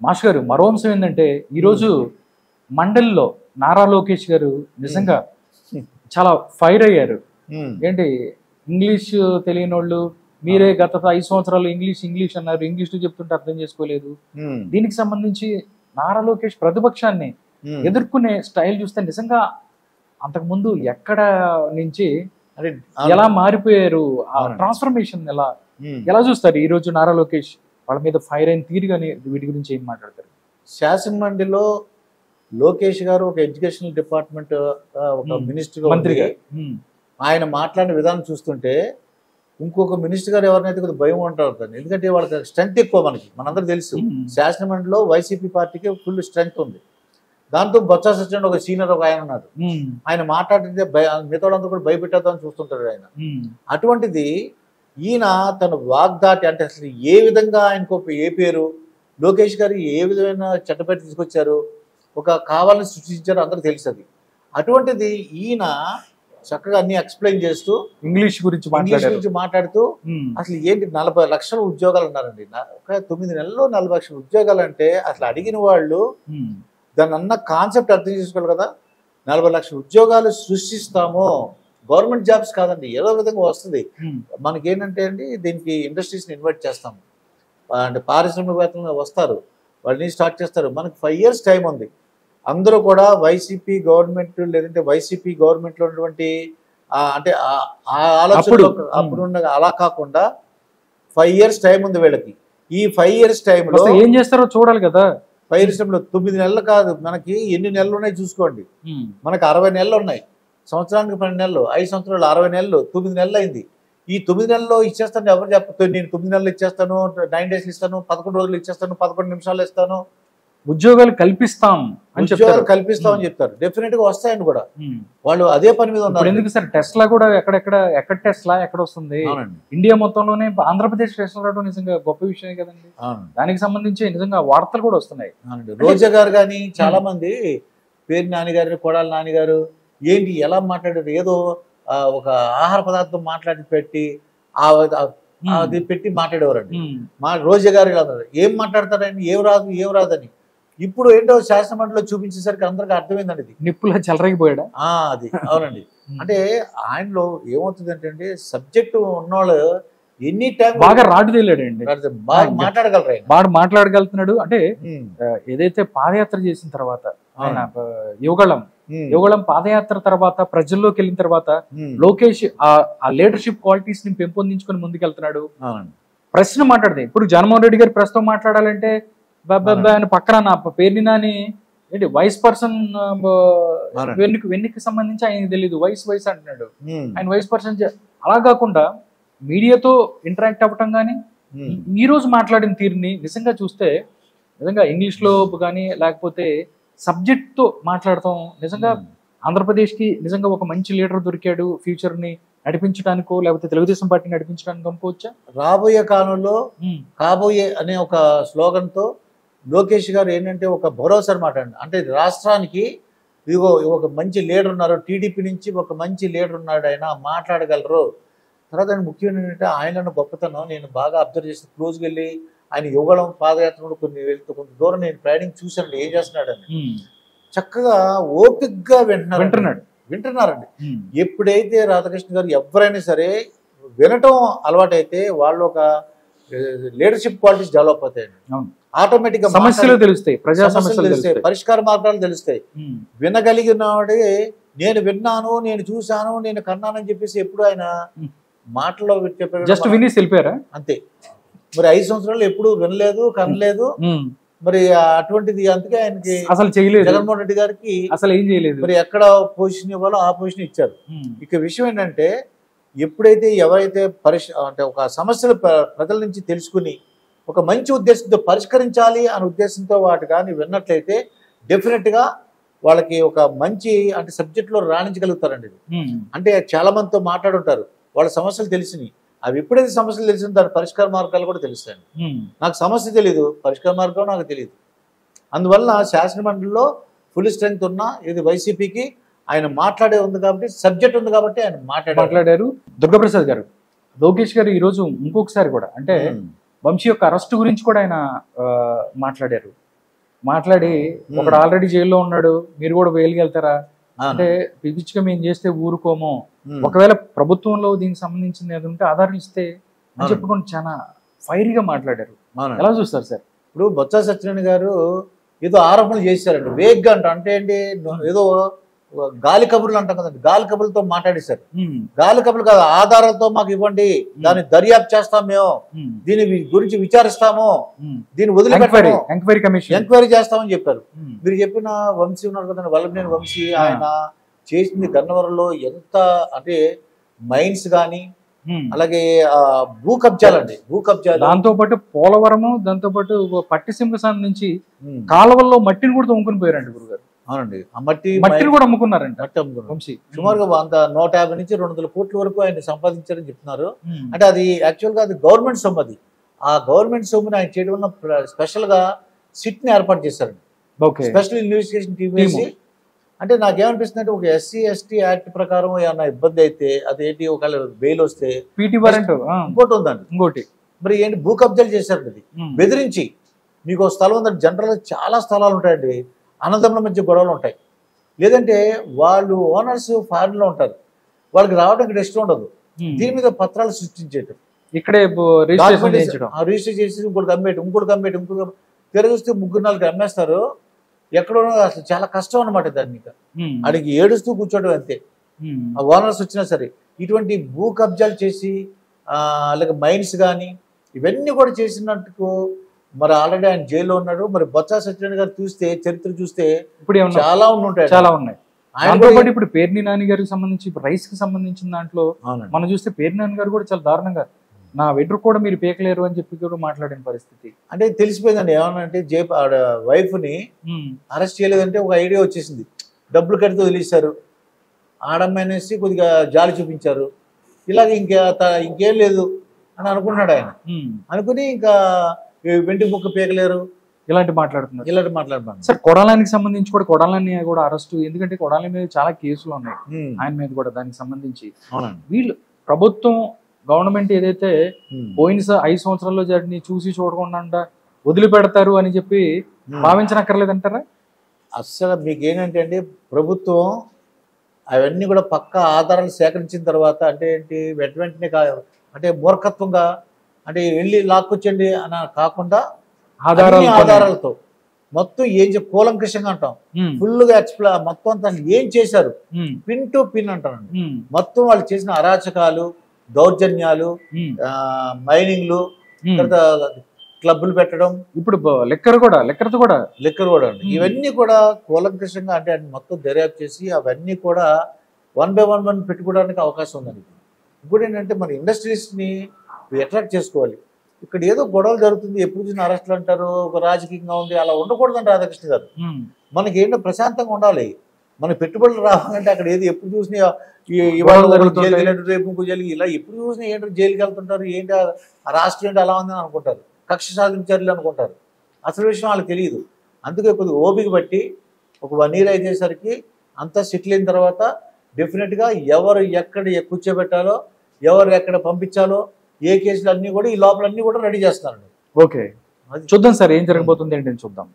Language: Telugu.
మాస్టర్ గారు మరో అంశం ఏంటంటే ఈరోజు మండలిలో నారా లోకేష్ గారు నిజంగా చాలా ఫైర్ అయ్యారు. ఏంటి ఇంగ్లీష్ తెలియని వాళ్ళు మీరే గత 5 సంవత్సరాలు ఇంగ్లీష్ అన్నారు, ఇంగ్లీష్ చెప్తుంటే అర్థం చేసుకోలేదు. దీనికి సంబంధించి నారా లోకేష్ ప్రతిపక్షాన్ని ఎదుర్కొనే స్టైల్ చూస్తే నిజంగా అంతకుముందు ఎక్కడ నుంచి ఎలా మారిపోయారు, ఆ ట్రాన్స్ఫర్మేషన్ ఎలా చూస్తారు ఈ రోజు నారా లోకేష్ వాళ్ళ మీద ఫైర్ అయిన తీరుగానే వీటి గురించి ఏం మాట్లాడతారు? శాసనమండలిలో లోకేష్ గారు ఒక ఎడ్యుకేషనల్ డిపార్ట్మెంట్ ఒక మినిస్టర్ మంత్రిగా ఆయన మాట్లాడిన విధానం చూస్తుంటే ఇంకొక మినిస్టర్ గారు ఎవరినైతే కొద్దిగా భయం ఉంటారు. ఎందుకంటే వాళ్ళకి స్ట్రెంగ్త్ ఎక్కువ, మనందరూ తెలుసు శాసనమండలిలో వైసీపీ పార్టీకి ఫుల్ స్ట్రెంగ్త్ ఉంది. దాంతో బొత్స సత్యనారాయణ ఒక సీనియర్ ఒక ఆయన ఉన్నారు, ఆయన మాట్లాడితే మిగతా వాళ్ళందరూ కూడా భయపెట్టేద్దామని చూస్తుంటారు ఆయన. అటువంటిది ఈయన తన వాగ్దాటి అంటే అసలు ఏ విధంగా ఆయనకు ఏ పేరు లోకేష్ గారు ఏ విధమైన చట్టపేట తీసుకొచ్చారు, ఒక కావాలని సృష్టించారో అందరికి తెలుసు. అది అటువంటిది ఈయన చక్కగా అన్ని ఎక్స్ప్లెయిన్ చేస్తూ ఇంగ్లీష్ గురించి మాట్లాడుతూ అసలు ఏంటి 40 లక్షల ఉద్యోగాలు అన్నారండి. ఒక 9 నెలల్లో 40 లక్షల ఉద్యోగాలు అంటే అసలు అడిగిన వాళ్ళు దాన్ని అన్న కాన్సెప్ట్ అర్థం చేసుకోవాలి కదా. 40 లక్షల ఉద్యోగాలు సృష్టిస్తాము, గవర్నమెంట్ జాబ్స్ కాదండి, ఏదో విధంగా వస్తుంది. మనకేంటంటే అండి దీనికి ఇండస్ట్రీస్ని ఇన్వైట్ చేస్తాము, అంటే పారిశ్రామికవేత్తలు వస్తారు, వాళ్ళని స్టార్ట్ చేస్తారు. మనకి 5 years టైం ఉంది. అందరూ కూడా వైసీపీ గవర్నమెంట్ లేదంటే వైసీపీ గవర్నమెంట్లో ఉన్నటువంటి అంటే ఆ ఆలోచన అప్పుడు అలా కాకుండా 5 years టైం ఉంది వీళ్ళకి. ఈ 5 years టైంలో ఏం చేస్తారో చూడాలి కదా. పరిశ్రమలో 9 నెలలు కాదు, మనకి ఎన్ని నెలలు ఉన్నాయి చూసుకోండి. మనకి 60 నెలలు ఉన్నాయి, సంవత్సరానికి 12 నెలలు, 5 సంవత్సరాలు 60 నెలలు, 9 నెలలు అయింది. ఈ 9 నెలల్లో ఇచ్చేస్తాను ఎవరు చెప్తాను, నేను 9 నెలలు ఇచ్చేస్తాను, 9 days ఇస్తాను, 11 రోజులు ఇచ్చేస్తాను, 11 నిమిషాలు ఇస్తాను, ఉద్యోగాలు కల్పిస్తాం అని చెప్తామని చెప్తారు. డెఫినెట్ గా వస్తాయని కూడా వాళ్ళు అదే పని మీద ఉన్నారు. ఎందుకు సార్ టెస్లా కూడా ఎక్కడ టెస్లా ఎక్కడ వస్తుంది, ఇండియా మొత్తంలోనే ఆంధ్రప్రదేశ్ టెస్లా రావడం నిజంగా గొప్ప విషయం కదండి. దానికి సంబంధించి నిజంగా వార్తలు కూడా వస్తున్నాయి. రోజా గారు కానీ చాలా మంది పేరు నానిగారు, కొడాలి నానిగారు ఏంటి ఎలా మాట్లాడారు, ఏదో ఒక ఆహార పదార్థం మాట్లాడి పెట్టి అది పెట్టి మాట్లాడేవారండి. రోజా గారు ఇలా ఏం మాట్లాడతారని ఏం రాదని. ఇప్పుడు ఏంటో శాసనమండలిలో చూపించేసరికి అందరికి అర్థమైందండి, ఇది నిప్పులా చెలరగిపోయాడా అది. అవునండి, అంటే ఆయనలో ఏమవుతుంది అంటే సబ్జెక్టు ఉన్నవాళ్ళు ఎనీ టైం బాగా రాడు తెలియడండి, బాగా మాట్లాడగలరు, బాగా మాట్లాడగలుగుతున్నాడు. అంటే ఏదైతే పాదయాత్ర చేసిన తర్వాత ఆయన యువగళం పాదయాత్ర తర్వాత ప్రజల్లోకి వెళ్ళిన తర్వాత లోకేష్ ఆ లీడర్షిప్ క్వాలిటీస్ ని పెంపొందించుకుని ముందుకెళ్తున్నాడు. ప్రశ్న మాట్లాడితే ఇప్పుడు జగన్మోహన్ రెడ్డి గారి ప్రస్తుతం మాట్లాడాలంటే ఆయన పక్కన నా పేరుని నాని ఏంటి వైస్ పర్సన్ వెన్నుకి సంబంధించి ఆయనకి తెలియదు, వైస్ అంటున్నాడు. ఆయన వైస్ పర్సన్ అలా కాకుండా మీడియాతో ఇంటరాక్ట్ అవ్వటం కానీ ఈ రోజు మాట్లాడిన తీరుని నిజంగా చూస్తే నిజంగా ఇంగ్లీష్ లో కానీ లేకపోతే సబ్జెక్ట్ తో మాట్లాడతాం. నిజంగా ఆంధ్రప్రదేశ్ కి నిజంగా ఒక మంచి లీడర్ దొరికాడు, ఫ్యూచర్ ని నడిపించడానికో లేకపోతే తెలుగుదేశం పార్టీ నడిపించడానికి అనుకోవచ్చా? రాబోయే కాలంలో కాబోయే అనే ఒక స్లోగన్ తో లోకేష్ గారు ఏంటంటే ఒక భరోసా అనమాట అండి. అంటే రాష్ట్రానికి ఇదిగో ఒక మంచి లీడర్ ఉన్నారు, టీడీపీ నుంచి ఒక మంచి లీడర్ ఉన్నాడు, ఆయన మాట్లాడగలరు. తర్వాత ఆయన ముఖ్యమైన ఏంటంటే ఆయన గొప్పతనం నేను బాగా అబ్జర్వ్ చేసి క్లోజ్కి వెళ్ళి ఆయన యువగళం పాదయాత్ర కొంత దూరం నేను ప్రయాణింగ్ చూశాను ఏం చేస్తున్నాడని. చక్కగా ఓపిక్గా వింటున్నారండి. ఎప్పుడైతే రాధాకృష్ణ గారు ఎవరైనా సరే వినటం అలవాటైతే వాళ్ళు ఒక లీడర్షిప్ క్వాలిటీస్ డెవలప్ అవుతాయండి. ఆటోమేటిక్ గా సమస్యలు తెలుస్తాయి, ప్రజా సమస్యలు తెలుస్తాయి, పరిష్కార మార్గాలు తెలుస్తాయి. వినగలిగిన వాడే నేను విన్నాను, నేను చూశాను, నేను కన్నానని చెప్పేసి ఎప్పుడు ఆయన మాటలో చెప్పారు, జస్ట్ వినేసి వెళ్ళిపోయారా అంతే. మరి 5 సంవత్సరాలు ఎప్పుడు వినలేదు, కనలేదు. మరి అటువంటిది అందుకే ఆయనకి అసలు చేయలేదు. జగన్మోహన్ రెడ్డి గారికి అసలు ఏం చేయలేదు. మరి ఎక్కడ పొజిషన్ ఇవ్వాలో ఆ పొజిషన్ ఇచ్చారు. ఇక విషయం ఏంటంటే ఎప్పుడైతే ఎవరైతే అంటే ఒక సమస్యలు ప్రజల నుంచి తెలుసుకుని ఒక మంచి ఉద్దేశంతో పరిష్కరించాలి అనే ఉద్దేశంతో వాటి కానీ విన్నట్లయితే డెఫినెట్గా వాళ్ళకి ఒక మంచి అంటే సబ్జెక్ట్లో రాణించగలుగుతారండి. అంటే చాలా మందితో మాట్లాడుంటారు, వాళ్ళ సమస్యలు తెలిసినాయి. అవి ఎప్పుడైతే సమస్యలు తెలిసిన దాని పరిష్కార మార్గాలు కూడా తెలుస్తాయండి. నాకు సమస్య తెలీదు, పరిష్కార మార్గం నాకు తెలియదు. అందువల్ల శాసనమండలిలో ఫుల్ స్ట్రెంగ్త్ ఉన్న ఇది వైసీపీకి ఆయన మాట్లాడే ఉంది కాబట్టి, సబ్జెక్ట్ ఉంది కాబట్టి ఆయన మాట్లాడారు. దుర్గాప్రసాద్ గారు, లోకేష్ గారు ఈరోజు ఇంకొకసారి కూడా అంటే వంశీ యొక్క అరెస్ట్ గురించి కూడా ఆయన మాట్లాడారు. మాట్లాడి ఒకడు ఆల్రెడీ జైల్లో ఉన్నాడు, మీరు కూడా బెయిల్కి వెళ్తారా అంటే పిచ్చిగా మేము చేస్తే ఊరుకోము, ఒకవేళ ప్రభుత్వంలో దీనికి సంబంధించింది ఏది ఉంటే ఆధారం ఇస్తే అని చెప్పుకొని చాలా ఫైరీగా మాట్లాడారు. ఎలా చూస్తారు సార్? ఇప్పుడు బొత్స సత్యనారాయణ గారు ఏదో ఆరోపణలు చేశారండి వేగ్గా అంటే ఏంటి, ఏదో గాలి కబుర్లు అంటాం కదండి, గాలి కబుర్లతో మాట్లాడేశారు. గాలి కబుర్లు కాదు, ఆధారాలతో మాకు ఇవ్వండి, దాన్ని దర్యాప్తు చేస్తాం, మేము దీని గురించి విచారిస్తాము, దీన్ని వదిలిపెట్టాము, ఎంక్వైరీ చేస్తామని చెప్పారు. మీరు చెప్పిన వంశీ ఉన్నారు కదండి, వల్లభనేని వంశీ, ఆయన చేసింది గన్నవరంలో ఎంత అంటే మైన్స్ కానీ అలాగే భూ కబ్జాలండి, భూ కబ్జాలు, దాంతో పాటు పోలవరము, దాంతో పాటు పట్టిసీమ నుంచి కాలువల్లో మట్టిని కూడా తొమ్ముకుని పోయారండి గురుగారు. అవునండి, ఆ మట్టిని కూడా అమ్ముకున్నారండి. మట్టి అమ్ముకున్నారు సుమారుగా 150 నుంచి 200 కోట్ల వరకు ఆయన సంపాదించారని చెప్తున్నారు. అంటే అది యాక్చువల్ గా అది గవర్నమెంట్ సొమ్ము. అది ఆ గవర్నమెంట్ సొమ్ముని ఆయన చేయడం వల్ల స్పెషల్ గా సిట్ ని ఏర్పాటు చేశారండి, స్పెషల్ ఇన్వెస్టిగేషన్ టీమ్ వేసి. అంటే నాకేమనిపిస్తుంది అంటే ఒక SC ST యాక్ట్ ప్రకారం ఏమన్నా ఇబ్బంది అయితే అదేంటి, ఒకవేళ బెయిల్ వస్తే ఇంకోటి ఉందండి, ఇంకోటి మరి ఏంటి భూ కబ్జాలు చేశారండి. అది బెదిరించి మీకు స్థలం ఉందండి, జనరల్ చాలా స్థలాలు ఉంటాయండి, అన్నదమ్ముల మధ్య గొడవలు ఉంటాయి, లేదంటే వాళ్ళు ఓనర్స్ ఫారిన్ లో ఉంటారు, వాళ్ళకి రావడానికి ఇష్టం ఉండదు, దీని మీద పత్రాలు సృష్టించేయటం, ఇక్కడే రిజిస్టర్ చేసి ఇంకోటి ఇంకోటి తిరగిస్తే 3-4 అమ్మేస్తారు. ఎక్కడో అసలు చాలా కష్టం అనమాట దాన్ని. అడిగి ఏడుస్తూ కూర్చోవడం అంతే, ఆ ఓనర్స్ వచ్చినా సరే. ఇటువంటి భూ కబ్జాలు చేసి అలాగే మైన్స్ కానీ ఇవన్నీ కూడా చేసినట్టుకు మరి ఆల్రెడీ ఆయన జైల్లో ఉన్నాడు. మరి బొత్స సత్యనారాయణ గారు చూస్తే చరిత్ర చూస్తే ఇప్పుడు చాలా ఉన్నాయి. ఇప్పుడు పేర్ని నాని గారికి సంబంధించి రైస్ కి సంబంధించిన దాంట్లో మనం చూస్తే పేర్ని నాని గారు కూడా చాలా దారుణంగా నా వెడ్రు కూడా మీరు పీకలేరు అని చెప్పి కూడా మాట్లాడిన పరిస్థితి. అంటే తెలిసిపోయిందండి ఏమన్నా అంటే వైఫ్ ని అరెస్ట్ చేయలేదంటే ఒక ఐడియా వచ్చేసింది, డబ్బులు కడితే వదిలేశారు, ఆడమ్మనేసి కొద్దిగా జాలి చూపించారు, ఇలాగ ఇంకేం లేదు అని అనుకున్నాడు ఆయన. అనుకుని ఇంకా వెంటి ముక్క పీకలేరు ఇలాంటి మాట్లాడుతున్నారు. సార్ కొడాలానికి సంబంధించి కూడా కొడాలని కూడా అరెస్టు, ఎందుకంటే కొడాలి మీద చాలా కేసులు ఉన్నాయి ఆయన మీద కూడా. దానికి సంబంధించి వీళ్ళు ప్రభుత్వం గవర్నమెంట్ ఏదైతే పోయిన 5 సంవత్సరాల్లో జరిగి చూసి చూడకుండా వదిలిపెడతారు అని చెప్పి భావించనక్కర్లేదంటారా? అస్సలు మీకు ఏంటంటే అండి, ప్రభుత్వం అవన్నీ కూడా పక్కా ఆధారాలు సేకరించిన తర్వాత అంటే ఏంటి వెంటనే అంటే మూర్ఖత్వంగా అంటే వెళ్ళి లాక్కొచ్చండి అని కాకుండా ఆధారాలతో మొత్తం ఏం కూలంకషంగా అంటాం, ఫుల్ గా మొత్తం అంతా ఏం చేశారు, పిన్ టు పిన్ అంటారండి. మొత్తం వాళ్ళు చేసిన అరాచకాలు, దౌర్జన్యాలు, మైనింగ్లు, క్లబ్లు పెట్టడం, ఇప్పుడు లెక్కర్ కూడా ఇవన్నీ కూడా కూలంకషంగా అంటే మొత్తం దర్యాప్తు చేసి అవన్నీ కూడా 1 by 1 పెట్టుకోవడానికి అవకాశం ఉందండి. ఇప్పుడు ఏంటంటే మన ఇండస్ట్రీస్ ని అట్రాక్ట్ చేసుకోవాలి. ఇక్కడ ఏదో గొడవలు జరుగుతుంది, ఎప్పుడు చూసిన అరెస్టులు అంటారు, ఒక రాజకీయంగా ఉంది, అలా ఉండకూడదండి రాధాకృష్ణ గారు. మనకి ఏంటో ప్రశాంతంగా ఉండాలి. మన పెట్టుబడులు రావాలంటే అక్కడ ఏది ఎప్పుడు చూసినా ఇవాళ జైలుకి రేపు ఇంకో జైలుకి ఇలా ఎప్పుడు చూసినా ఏంటో జైలుకి వెళ్తుంటారు, ఏంటి ఆ రాష్ట్రం ఏంటి అలా ఉందని అనుకుంటారు, కక్ష సాధించారు అనుకుంటారు. అసలు విషయం వాళ్ళకి తెలియదు. అందుకే కొద్దిగా ఓపిక బట్టి ఒక 1 year అయ్యేసరికి అంతా సెటిల్ అయిన తర్వాత డెఫినెట్గా ఎవరు ఎక్కడ కూర్చోబెట్టాలో, ఎవరు ఎక్కడ పంపించాలో, ఏ కేసులు అన్నీ కూడా ఈ లోపలన్నీ కూడా రెడీ చేస్తున్నారండి. ఓకే, చూద్దాం సార్ ఏం జరగబోతుంది ఏంటని చూద్దాం.